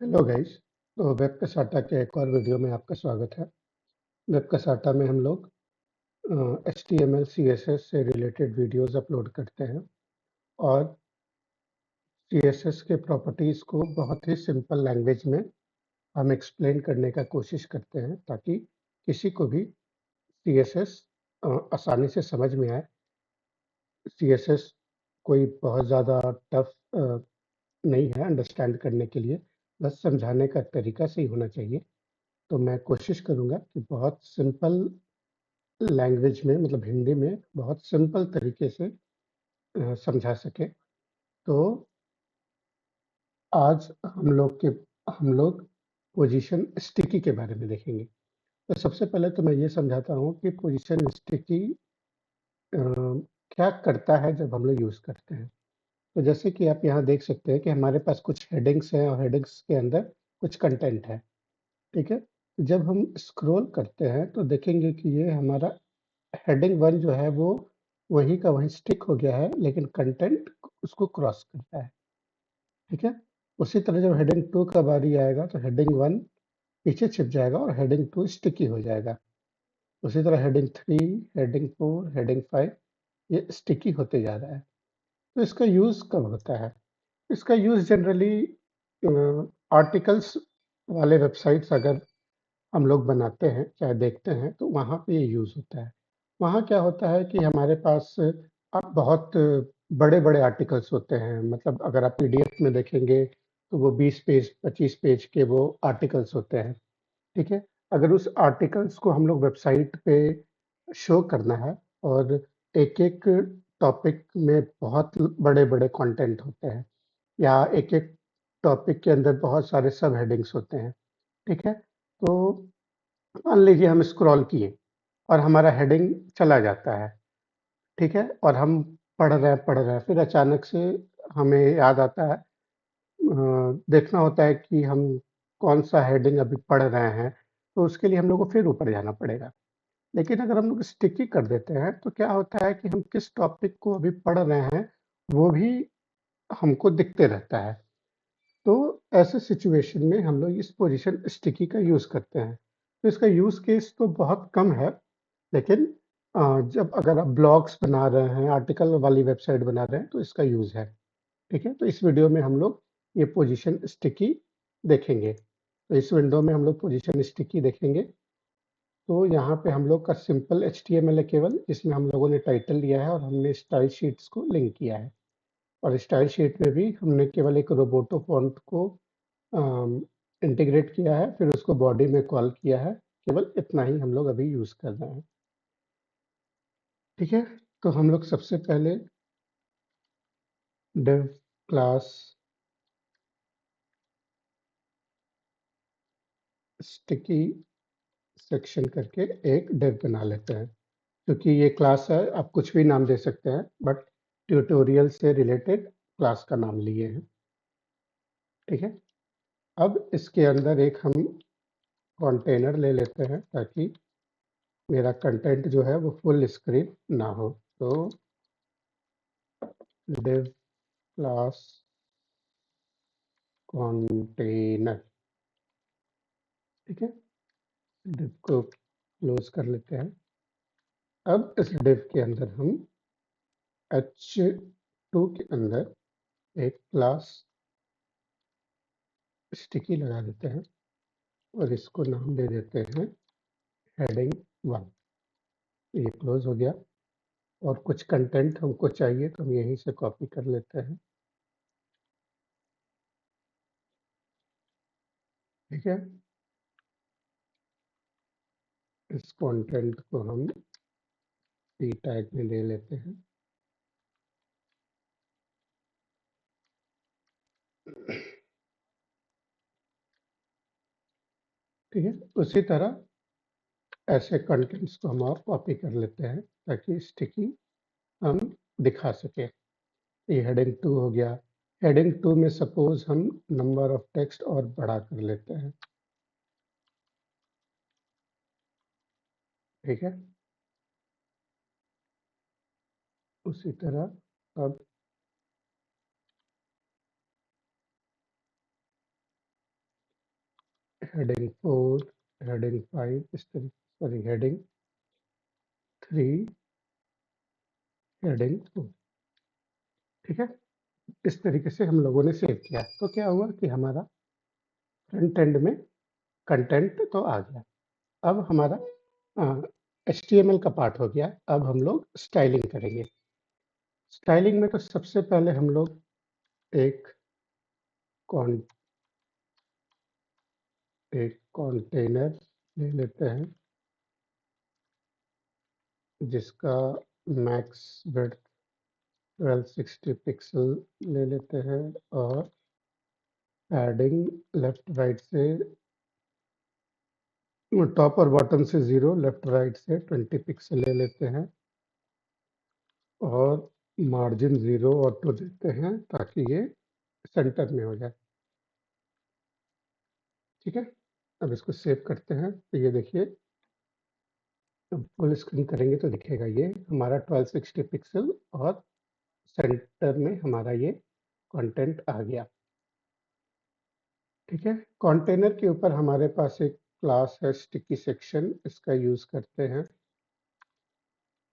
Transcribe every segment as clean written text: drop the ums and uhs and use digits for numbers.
Hello guys. तो web cassata के एक और वीडियो में आपका स्वागत है। वेब कसाटा में हम लोग HTML CSS से रिलेटेड वीडियोस अपलोड करते हैं और CSS के प्रॉपर्टीज को बहुत ही सिंपल लैंग्वेज में हम एक्सप्लेन करने का कोशिश करते हैं ताकि किसी को भी CSS आसानी से समझ में आए। CSS कोई बहुत ज़्यादा टफ नहीं है अंडरस्टैंड करने के लिए, बस समझाने का तरीका सही होना चाहिए। तो मैं कोशिश करूँगा कि बहुत सिंपल लैंग्वेज में, मतलब हिंदी में बहुत सिंपल तरीके से समझा सके। तो आज हम लोग पोजीशन स्टिकी के बारे में देखेंगे। तो सबसे पहले तो मैं ये समझाता हूँ कि पोजीशन स्टिकी क्या करता है जब हम लोग यूज़ करते हैं। तो जैसे कि आप यहाँ देख सकते हैं कि हमारे पास कुछ हेडिंग्स हैं और हेडिंग्स के अंदर कुछ कंटेंट है, ठीक है। जब हम स्क्रॉल करते हैं तो देखेंगे कि ये हमारा हेडिंग 1 जो है वो वहीं का वहीं स्टिक हो गया है, लेकिन कंटेंट उसको क्रॉस करता है, ठीक है। उसी तरह जब हेडिंग 2 का बारी आएगा तो हेडिंग 1 पीछे छिप जाएगा और हेडिंग 2 स्टिकी हो जाएगा। उसी तरह हेडिंग 3, हेडिंग 4, हेडिंग 5 ये स्टिकी होते जा रहा है। तो इसका यूज़ कब होता है? इसका यूज़ जनरली आर्टिकल्स वाले वेबसाइट्स अगर हम लोग बनाते हैं, चाहे देखते हैं, तो वहाँ पे ये यूज़ होता है। वहाँ क्या होता है कि हमारे पास अब बहुत बड़े-बड़े आर्टिकल्स होते हैं, मतलब अगर आप पीडीएफ में देखेंगे, तो वो 20 पेज, 25 पेज के वो आर्टिकल्स होते हैं, ठीक है? अगर उस आर्टिकल्स को हम लोग वेबसाइट पे शो करना है और एक-एक टॉपिक में बहुत बड़े-बड़े कंटेंट होते हैं या एक-एक टॉपिक के अंदर बहुत सारे सब हेडिंग्स होते हैं, ठीक है? तो मान लीजिए हम स्क्रॉल किए और हमारा हेडिंग चला जाता है, ठीक है? और हम पढ़ रहे हैं, फिर अचानक से हमें याद आता है, देखना होता है कि हम कौन-सा हेडिंग अभी पढ़ रहे हैं, तो उसके लिए हम लोग को फिर ऊपर जाना पड़ेगा। लेकिन अगर हम लोग स्टिकी कर देते हैं, तो क्या होता है कि हम किस टॉपिक को अभी पढ़ रहे हैं, वो भी हमको दिखते रहता है। तो ऐसे सिचुएशन में हम लोग इस पोजीशन स्टिकी का यूज़ करते हैं। तो इसका यूज़ केस तो बहुत कम है, लेकिन जब अगर आप ब्लॉग्स बना रहे हैं, आर्टिकल वाली वेबसाइट बना रहे हैं, तो इसका यूज़ है, ठीक है? तो इस वीडियो में हम लोग ये पोजीशन स्टिकी देखेंगे। तो इस विंडो में हम लोग पोजीशन स्टिकी देखेंगे। तो यहाँ पे हम लोग का सिंपल एचटीएमएल है केवल, जिसमें हम लोगों ने टाइटल दिया है और हमने स्टाइल शीट्स को लिंक किया है। और स्टाइल शीट में भी हमने केवल एक रोबोटो फॉन्ट को इंटीग्रेट किया है, फिर उसको बॉडी में कॉल किया है। केवल इतना ही हम लोग अभी यूज़ कर रहे हैं, ठीक है। तो हम लोग सबसे पहले डिव क्लास स्टिकी सेक्शन करके एक डिव बना लेते हैं। क्योंकि ये क्लास है, आप कुछ भी नाम दे सकते हैं, बट ट्यूटोरियल से रिलेटेड क्लास का नाम लिए हैं, ठीक है। अब इसके अंदर एक हम कंटेनर ले लेते हैं ताकि मेरा कंटेंट जो है वो फुल स्क्रीन ना हो। तो डिव क्लास कंटेनर, ठीक है। डिव को क्लोज कर लेते हैं। अब इस डिव के अंदर हम h2 के अंदर एक क्लास स्टिकी लगा देते हैं और इसको नाम दे देते हैं हेडिंग 1। ये क्लोज हो गया और कुछ कंटेंट हमको चाहिए तो हम यहीं से कॉपी कर लेते हैं, ठीक है। इस कंटेंट को हम p टैग में ले लेते हैं, ठीक है। उसी तरह ऐसे कंटेंट्स को हम और कॉपी कर लेते हैं ताकि स्टिकी हम दिखा सके। ये हेडिंग 2 हो गया। हेडिंग 2 में सपोज हम नंबर ऑफ टेक्स्ट और बड़ा कर लेते हैं, ठीक है। उसी तरह अब हेडिंग 4, हेडिंग 5, इस तरीके, सॉरी हेडिंग 3, हेडिंग 2। ठीक है, इस तरीके से हम लोगों ने सेव किया। तो क्या हुआ कि हमारा फ्रंट एंड में कंटेंट तो आ गया। अब हमारा HTML का पार्ट हो गया। अब हम लोग स्टाइलिंग करेंगे। स्टाइलिंग में तो सबसे पहले हम लोग एक कंटेनर ले लेते हैं जिसका मैक्स विड्थ 1260 पिक्सल ले लेते हैं और पैडिंग लेफ्ट राइट से टॉप और बॉटम से 0, लेफ्ट राइट से 20 पिक्सल ले लेते हैं और मार्जिन 0 ऑटो देते हैं ताकि ये सेंटर में हो जाए। ठीक है, अब इसको सेव करते हैं। तो ये देखिए, अब फुल स्क्रीन करेंगे तो दिखेगा ये हमारा 1260 पिक्सल और सेंटर में हमारा ये कंटेंट आ गया। ठीक है, कंटेनर के ऊपर हमारे पास एक क्लास है स्टिकी सेक्शन, इसका यूज करते हैं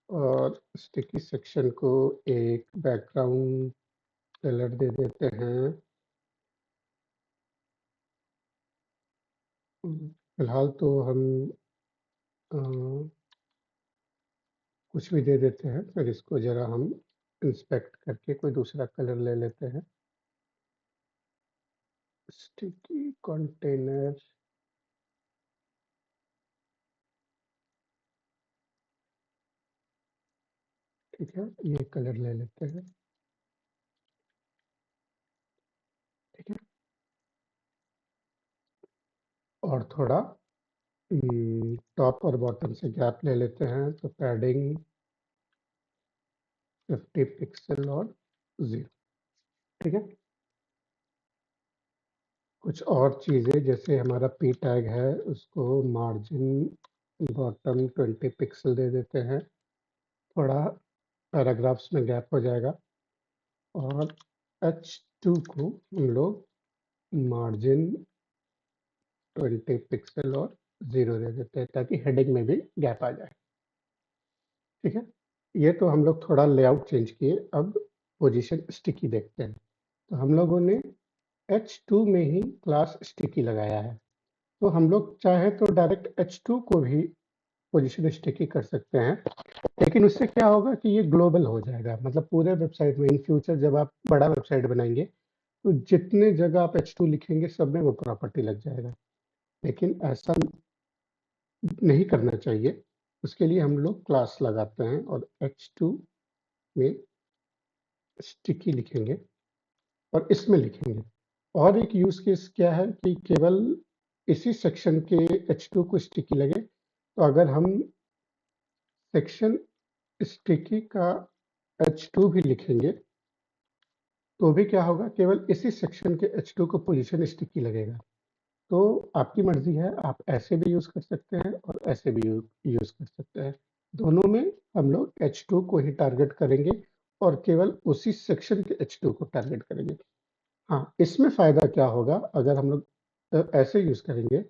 और स्टिकी सेक्शन को एक बैकग्राउंड कलर दे देते हैं। फिलहाल तो हम कुछ भी दे देते हैं, फिर इसको जरा हम इंस्पेक्ट करके कोई दूसरा कलर ले लेते हैं। स्टिकी कंटेनर, ठीक है, ये कलर ले लेते हैं। ठीक है, और थोड़ा टॉप और बॉटम से गैप ले लेते हैं, तो पैडिंग 50 पिक्सल और 0। ठीक है, कुछ और चीज़ें जैसे हमारा पी टैग है उसको मार्जिन बॉटम 20 पिक्सल दे देते हैं, थोड़ा पैराग्राफ्स में गैप हो जाएगा। और H2 को हम लोग मार्जिन 20 पिक्सल और 0 दे देते हैं ताकि हेडिंग में भी गैप आ जाए। ठीक है, ये तो हम लोग थोड़ा लेआउट चेंज किए। अब पोजीशन स्टिकी देखते हैं। तो हम लोगों ने H2 में ही क्लास स्टिकी लगाया है, तो हम लोग चाहे तो डायरेक्ट H2 को भी पोजीशन स्टिकी कर सकते हैं, लेकिन उससे क्या होगा कि ये ग्लोबल हो जाएगा। मतलब पूरे वेबसाइट में इन फ्यूचर जब आप बड़ा वेबसाइट बनाएंगे तो जितने जगह आप H2 लिखेंगे सब में वो प्रॉपर्टी लग जाएगा, लेकिन ऐसा नहीं करना चाहिए। उसके लिए हम लोग क्लास लगाते हैं और H2 में स्टिकी लिखेंगे और इसमें लिखेंगे। और एक यूज केस क्या है कि केवल इसी सेक्शन के H2 को स्टिकी लगे, तो अगर हम सेक्शन स्टिकी का H2 भी लिखेंगे तो भी क्या होगा, केवल इसी सेक्शन के H2 को पोजीशन स्टिकी लगेगा। तो आपकी मर्जी है, आप ऐसे भी यूज कर सकते हैं और ऐसे भी यूज कर सकते हैं। दोनों में हम लोग H2 को ही टारगेट करेंगे और केवल उसी सेक्शन के H2 को टारगेट करेंगे। हाँ, इसमें फायदा क्या होगा, अगर हम लोग ऐसे यूज करेंगे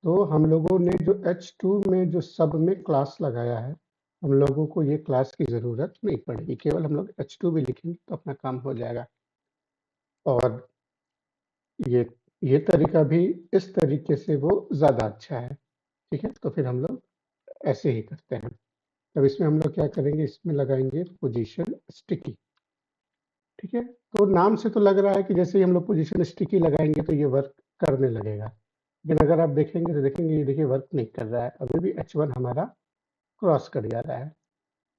तो हम लोगों ने जो H2 में जो सब में क्लास लगाया है, हम लोगों को ये क्लास की जरूरत नहीं पड़ेगी, केवल हम लोग H2 भी लिखेंगे तो अपना काम हो जाएगा। और ये ये तरीका भी इस तरीके से वो ज़्यादा अच्छा है। ठीक है, तो फिर हम लोग ऐसे ही करते हैं। अब इसमें हम लोग क्या करेंगे, इसमें लगाएंगे पोजीशन स्टिकी। ठीक है, तो नाम से तो लग रहा है कि जैसे ही हम लोग पोजीशन स्टिकी लगाएंगे तो ये वर्क करने लगेगा, लेकिन अगर आप देखेंगे तो देखेंगे ये देखिए वर्क नहीं कर रहा है। अभी भी H1 हमारा क्रॉस कर जा रहा है।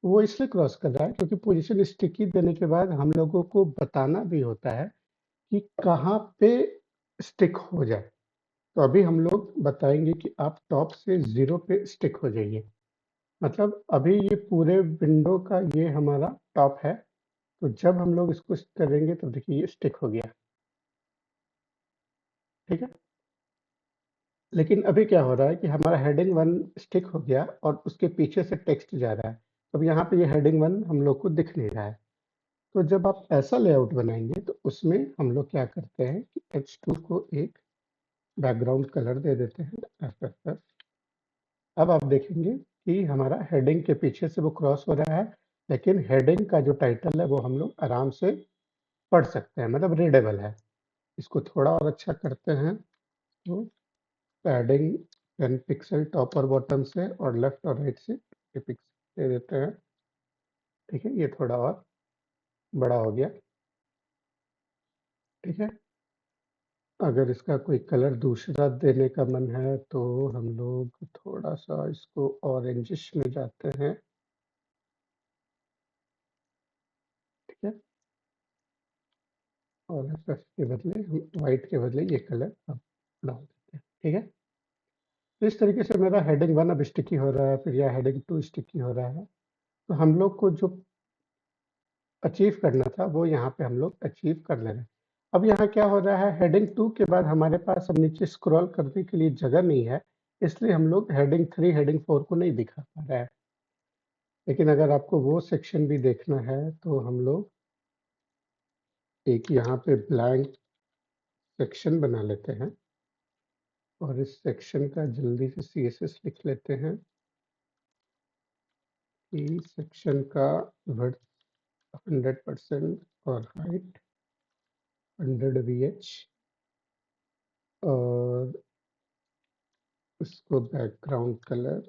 वो इसलिए क्रॉस कर रहा है क्योंकि पोजीशन स्टिकी देने के बाद हम लोगों को बताना भी होता है कि कहाँ पे स्टिक हो जाए। तो अभी हम लोग बताएंगे कि आप टॉप से 0 पे स्टिक हो जाइए। मतलब अभी ये पूरे विंडो का ये हमारा टॉप है, तो जब हम लोग इसको करेंगे तो देखिए ये स्टिक हो गया। ठीक है, लेकिन अभी क्या हो रहा है कि हमारा हेडिंग 1 स्टिक हो गया और उसके पीछे से टेक्स्ट जा रहा है। अब यहाँ पे ये हेडिंग 1 हम लोग को दिख नहीं रहा है। तो जब आप ऐसा लेआउट बनाएंगे तो उसमें हम लोग क्या करते हैं कि H2 को एक बैकग्राउंड कलर दे देते हैं FFF। अब आप देखेंगे कि हमारा हेडिंग के पीछे से वो क्रॉस हो रहा है, लेकिन हेडिंग का जो टाइटल है वो हम लोग आराम से पढ़ सकते हैं, मतलब रीडेबल है। इसको थोड़ा और अच्छा करते हैं तो पैडिंग 10 पिक्सल टॉप और बॉटम से और लेफ्ट और राइट से 10 पिक्सल दे देते हैं। ठीक है, ये थोड़ा और बड़ा हो गया। ठीक है, अगर इसका कोई कलर दूसरा देने का मन है तो हम लोग थोड़ा सा इसको ऑरेंजिश में जाते हैं। ठीक है, और एफ के बदले हम वाइट के बदले ये कलर अब डाल देते हैं। ठीक है, तो इस तरीके से मेरा हेडिंग 1 अब स्टिकी हो रहा है, फिर यह हेडिंग 2 स्टिकी हो रहा है। तो हम लोग को जो अचीव करना था वो यहाँ पे हम लोग अचीव कर ले रहे हैं। अब यहाँ क्या हो रहा है, हेडिंग 2 के बाद हमारे पास अब नीचे स्क्रॉल करने के लिए जगह नहीं है, इसलिए हम लोग हेडिंग 3 हेडिंग 4 को नहीं दिखा पा रहा है। लेकिन अगर आपको वो सेक्शन भी देखना है तो हम लोग एक यहाँ पे ब्लैंक सेक्शन बना लेते हैं और इस सेक्शन का जल्दी से CSS लिख लेते हैं कि सेक्शन का विड्थ 100% और हाइट 100 VH, और उसको बैकग्राउंड कलर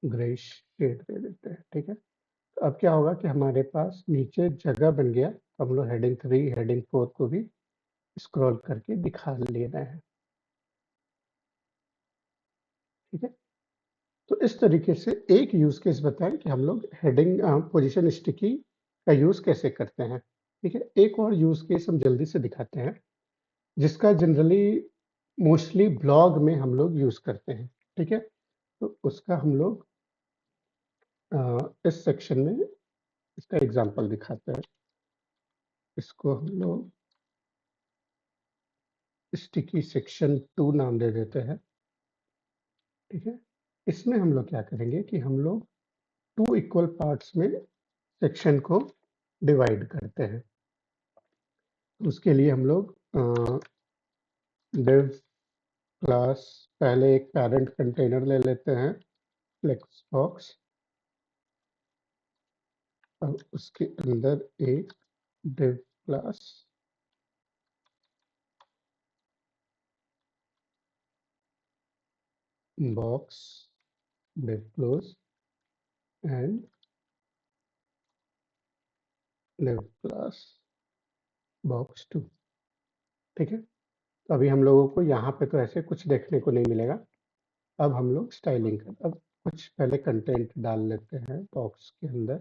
ग्रेइश शेड दे देते हैं। ठीक है, तो अब क्या होगा कि हमारे पास नीचे जगह बन गया, तो हम लोग हेडिंग 3 हेडिंग 4 को भी स्क्रॉल करके दिखा ले रहे हैं। ठीक है, तो इस तरीके से एक यूज केस बताएं कि हम लोग हेडिंग पोजीशन स्टिकी का यूज कैसे करते हैं। ठीक है, एक और यूज केस हम जल्दी से दिखाते हैं जिसका जनरली मोस्टली ब्लॉग में हम लोग यूज करते हैं। ठीक है, तो उसका हम लोग इस सेक्शन में इसका एग्जांपल दिखाते हैं। इसको हम लोग स्टिकी सेक्शन 2 नाम दे देते हैं। ठीक है, इसमें हम लोग क्या करेंगे कि हम लोग 2 इक्वल पार्ट्स में सेक्शन को डिवाइड करते हैं। उसके लिए हम लोग div क्लास पहले एक पैरेंट कंटेनर ले लेते हैं फ्लेक्सबॉक्स, और उसके अंदर एक div class box div close and div class box 2। ठीक है, तो अभी हम लोगों को यहाँ पे तो ऐसे कुछ देखने को नहीं मिलेगा। अब हम लोग स्टाइलिंग कर, अब कुछ पहले कंटेंट डाल लेते हैं बॉक्स के अंदर।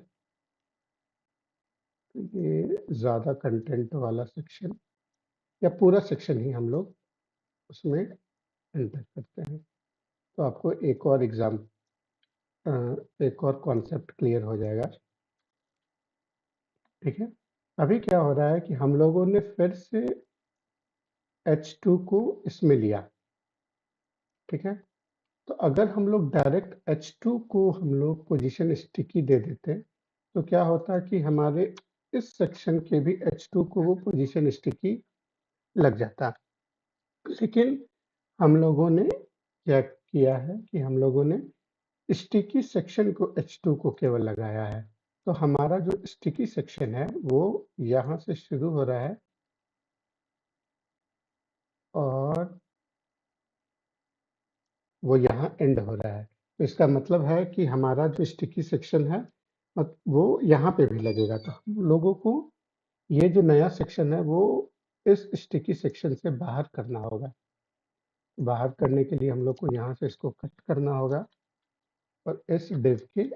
तो ये ज़्यादा कंटेंट वाला सेक्शन या पूरा सेक्शन ही हम लोग उसमें एंटर करते हैं, तो आपको एक और कॉन्सेप्ट क्लियर हो जाएगा। ठीक है, अभी क्या हो रहा है कि हम लोगों ने फिर से H2 को इसमें लिया। ठीक है, तो अगर हम लोग डायरेक्ट H2 को हम लोग पोजीशन स्टिकी दे देते तो क्या होता कि हमारे इस सेक्शन के भी H2 को वो पोजीशन स्टिकी लग जाता। लेकिन हम लोगों ने क्या किया है कि हम लोगों ने स्टिकी सेक्शन को H2 को केवल लगाया है। तो हमारा जो स्टिकी सेक्शन है वो यहाँ से शुरू हो रहा है और वो यहाँ एंड हो रहा है। तो इसका मतलब है कि हमारा जो स्टिकी सेक्शन है वो यहाँ पे भी लगेगा। तो हम लोगों को ये जो नया सेक्शन है वो इस स्टिकी सेक्शन से बाहर करना होगा। बाहर करने के लिए हम लोग को यहाँ से इसको कट करना होगा और इस div के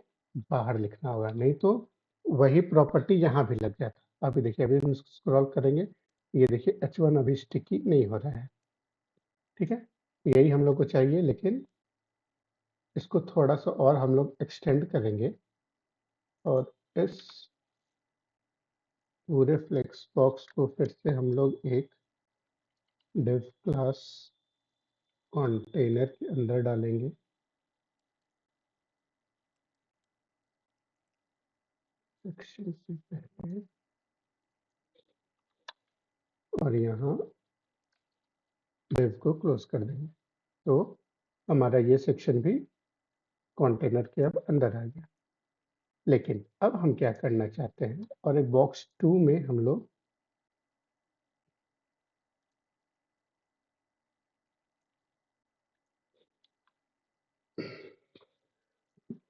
बाहर लिखना होगा, नहीं तो वही प्रॉपर्टी यहाँ भी लग जाता। अभी देखिए, अभी हम स्क्रॉल करेंगे, ये देखिए H1 अभी स्टिकी नहीं हो रहा है। ठीक है, यही हम लोग को चाहिए, लेकिन इसको थोड़ा सा और हम लोग एक्सटेंड करेंगे और इस पूरे फ्लेक्स बॉक्स को फिर से हम लोग एक div क्लास कंटेनर के अंदर डालेंगे। सेक्शन से पहले और यहाँ डिव को क्लोज कर देंगे। तो हमारा ये सेक्शन भी कंटेनर के अब अंदर आ गया। लेकिन अब हम क्या करना चाहते हैं, और एक बॉक्स 2 में हम लोग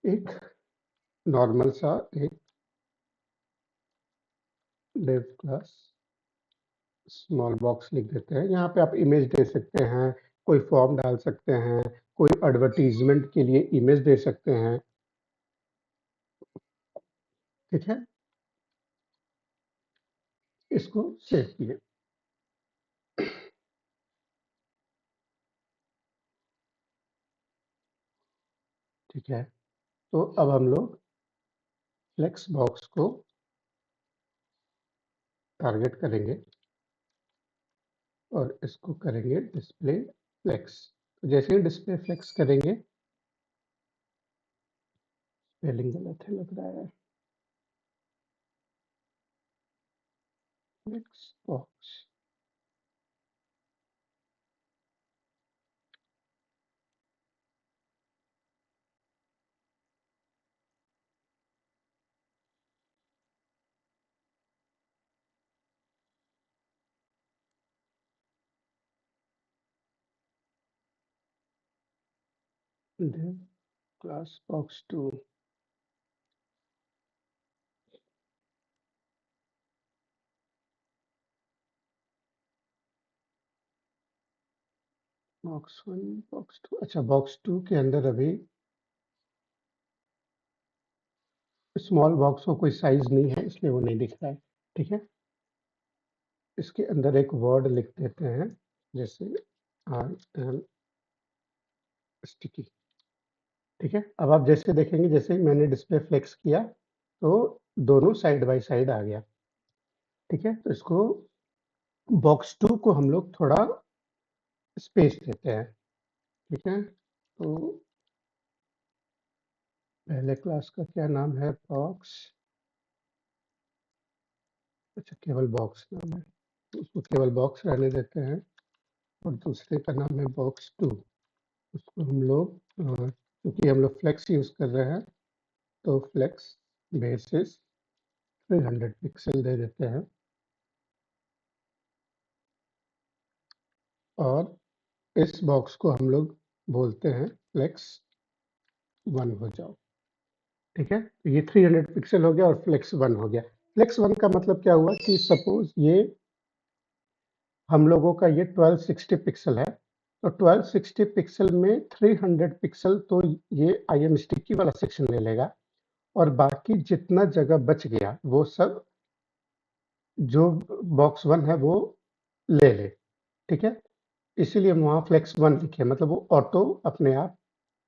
एक नॉर्मल सा एक डिव क्लास स्मॉल बॉक्स लिख देते हैं। यहाँ पे आप इमेज दे सकते हैं, कोई फॉर्म डाल सकते हैं, कोई एडवर्टीजमेंट के लिए इमेज दे सकते हैं। ठीक है, इसको सेव किए। ठीक है, तो अब हम लोग फ्लेक्स बॉक्स को टारगेट करेंगे और इसको करेंगे डिस्प्ले फ्लेक्स। तो जैसे ही डिस्प्ले फ्लेक्स करेंगे, स्पेलिंग गलत है लग रहा है, flex box div class box 2 box 1 box 2। अच्छा, बॉक्स 2 के अंदर अभी स्मॉल बॉक्स को कोई साइज नहीं है, इसलिए वो नहीं दिख रहा है। ठीक है, इसके अंदर एक वर्ड लिख देते हैं, जैसे आई एम स्टिकी। ठीक है, अब आप जैसे देखेंगे, जैसे ही मैंने डिस्प्ले फ्लेक्स किया तो दोनों साइड बाय साइड आ गया। ठीक है, तो इसको बॉक्स 2 को हम लोग थोड़ा स्पेस देते हैं। ठीक है, तो पहले क्लास का क्या नाम है, बॉक्स। अच्छा, केवल बॉक्स नाम है, तो उसको केवल बॉक्स रहने देते हैं। और दूसरे का नाम है बॉक्स 2। उसको हम लोग क्योंकि हम लोग फ्लेक्स यूज कर रहे हैं, तो फ्लेक्स बेसिस 300 पिक्सल दे देते हैं। और इस बॉक्स को हम लोग बोलते हैं फ्लेक्स 1 हो जाओ। ठीक है, तो ये 300 पिक्सल हो गया और फ्लेक्स 1 हो गया। फ्लेक्स 1 का मतलब क्या हुआ कि सपोज ये हम लोगों का ये 1260 पिक्सल है, तो 1260 पिक्सल में 300 पिक्सल तो ये IM स्टिकी वाला सेक्शन ले लेगा, और बाकी जितना जगह बच गया वो सब जो बॉक्स 1 है वो ले ले। ठीक है, इसीलिए हम वहाँ फ्लेक्स 1 लिखे, मतलब वो ऑटो अपने आप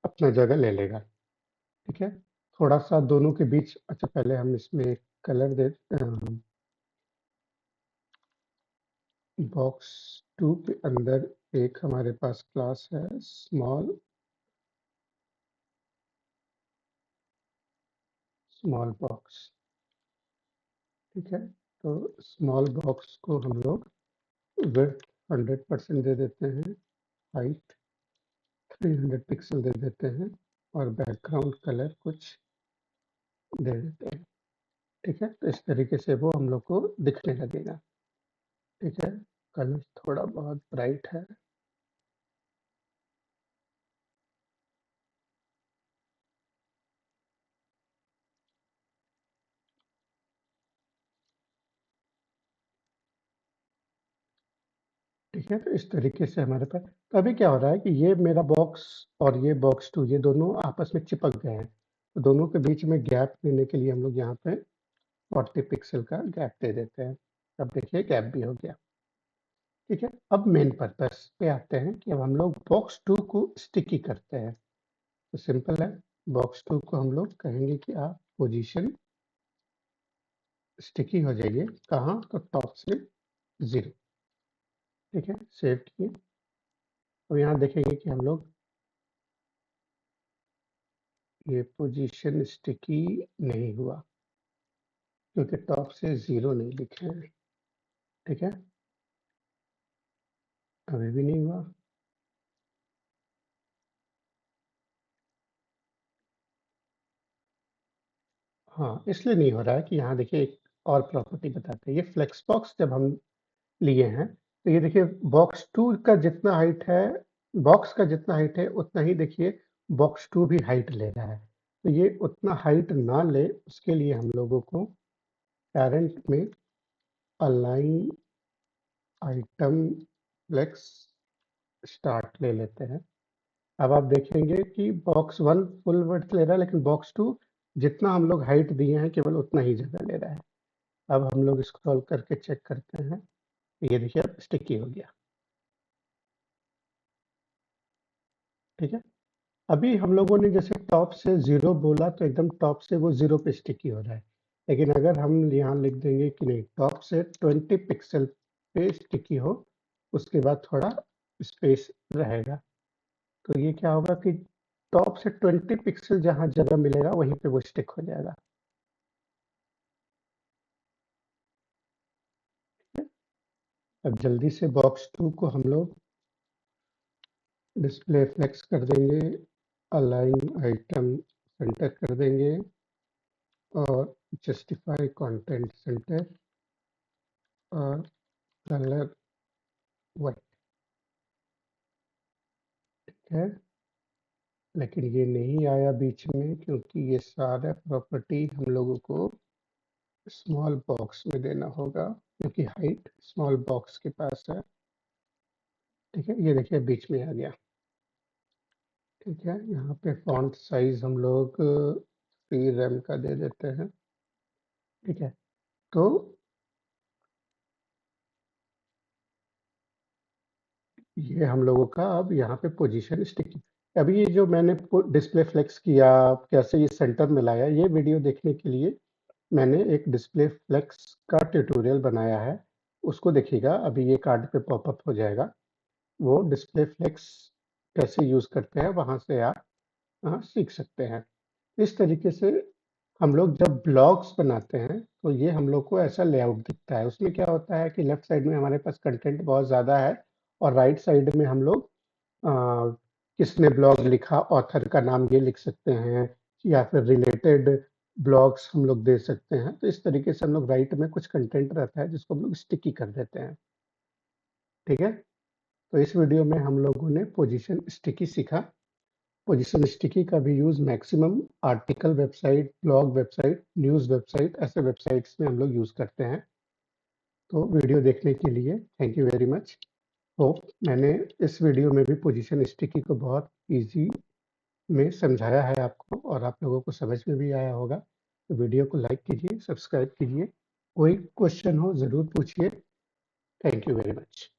अपना जगह ले लेगा। ठीक है, थोड़ा सा दोनों के बीच, अच्छा पहले हम इसमें एक कलर दे, बॉक्स 2 के अंदर एक हमारे पास क्लास है स्मॉल बॉक्स। ठीक है, तो स्मॉल बॉक्स को हम लोग विड्थ 100% दे देते हैं, हाइट 300 पिक्सल दे देते हैं, और बैकग्राउंड कलर कुछ दे देते हैं। ठीक है, तो इस तरीके से वो हम लोग को दिखने लगेगा। ठीक है, कलर थोड़ा बहुत ब्राइट है। ठीक है, तो इस तरीके से हमारे पास, तो अभी क्या हो रहा है कि ये मेरा बॉक्स और ये बॉक्स 2 ये दोनों आपस में चिपक गए हैं, तो दोनों के बीच में गैप देने के लिए हम लोग यहाँ पे 40 पिक्सल का गैप दे देते हैं। अब देखिए गैप भी हो गया। ठीक है, अब मेन पर्पस पे आते हैं कि अब हम लोग बॉक्स 2 को स्टिकी करते हैं। तो सिंपल है, बॉक्स 2 को हम लोग कहेंगे कि आप पोजीशन स्टिकी हो जाइए, कहाँ, तो टॉप से 0। ठीक है, सेव किए। अब यहाँ देखेंगे कि हम लोग ये पोजीशन स्टिकी नहीं हुआ, क्योंकि टॉप से 0 नहीं लिखे हैं। ठीक है, अभी भी नहीं हुआ। हाँ, इसलिए नहीं हो रहा है कि यहाँ देखिए एक और प्रॉपर्टी बताते हैं। ये फ्लेक्स बॉक्स जब हम लिए हैं, तो ये देखिए बॉक्स 2 का जितना हाइट है, बॉक्स का जितना हाइट है, उतना ही देखिए बॉक्स 2 भी हाइट ले रहा है। तो ये उतना हाइट ना ले, उसके लिए हम लोगों को पैरेंट में अलाइन आइटम फ्लेक्स स्टार्ट ले लेते हैं। अब आप देखेंगे कि बॉक्स 1 फुल विड्थ ले रहा है, लेकिन बॉक्स 2 जितना हम लोग हाइट दिए हैं, केवल उतना ही जगह ले रहा है। अब हम लोग स्क्रॉल करके चेक करते हैं। ये देखिए अब स्टिकी हो गया। ठीक है। अभी हम लोगों ने जैसे टॉप से 0 बोला, तो एकदम टॉप से वो 0 पे स्टिकी हो रहा है। लेकिन अगर हम यहाँ लिख देंगे कि नहीं, टॉप से 20 पिक्सल पे स्टिकी हो, उसके बाद थोड़ा स्पेस रहेगा, तो ये क्या होगा कि टॉप से 20 पिक्सल जहाँ जगह मिलेगा, वहीं पे वो स्टिक हो जाएगा। अब जल्दी से बॉक्स 2 को हम लोग डिस्प्ले फ्लेक्स कर देंगे, अलाइन आइटम सेंटर कर देंगे और जस्टिफाई कंटेंट सेंटर और कलर वाइट है। लेकिन ये नहीं आया बीच में, क्योंकि ये सारा प्रॉपर्टी हम लोगों को स्मॉल बॉक्स में देना होगा, क्योंकि हाइट स्मॉल बॉक्स के पास है। ठीक है, ये देखिए बीच में आ गया। ठीक है, यहाँ पे फॉन्ट साइज हम लोग फ्री रैम का दे देते हैं। ठीक है, तो ये हम लोगों का अब यहाँ पे पोजीशन स्टिकी। अभी ये जो मैंने डिस्प्ले फ्लेक्स किया, कैसे ये सेंटर में लाया, ये वीडियो देखने के लिए मैंने एक डिस्प्ले फ्लेक्स का ट्यूटोरियल बनाया है, उसको देखिएगा। अभी ये कार्ड पे पॉपअप हो जाएगा। वो डिस्प्ले फ्लेक्स कैसे यूज करते हैं, वहां से आप सीख सकते हैं। इस तरीके से हम लोग जब ब्लॉग्स बनाते हैं, तो ये हम लोग को ऐसा लेआउट दिखता है। उसमें क्या होता है कि लेफ्ट साइड में हमारे पास कंटेंट बहुत ज़्यादा है, और राइट साइड में हम लोग किसने ब्लॉग लिखा, ऑथर का नाम ये लिख सकते हैं, या फिर रिलेटेड ब्लॉग्स हम लोग दे सकते हैं। तो इस तरीके से हम लोग राइट में कुछ कंटेंट रहता है, जिसको हम लोग स्टिकी कर देते हैं। ठीक है, तो इस वीडियो में हम लोगों ने पोजीशन स्टिकी सीखा। पोजीशन स्टिकी का भी use maximum article website, blog website, news website, ऐसे वेबसाइट्स में हम लोग यूज करते हैं। तो वीडियो देखने के लिए thank you very much. Hope मैंने इस वीडियो में भी पोजीशन स्टिकी को बहुत इजी में समझाया है आपको, और आप लोगों को समझ में भी आया होगा। तो वीडियो को लाइक कीजिए, सब्सक्राइब कीजिए। कोई क्वेश्चन हो ज़रूर पूछिए। Thank you very much.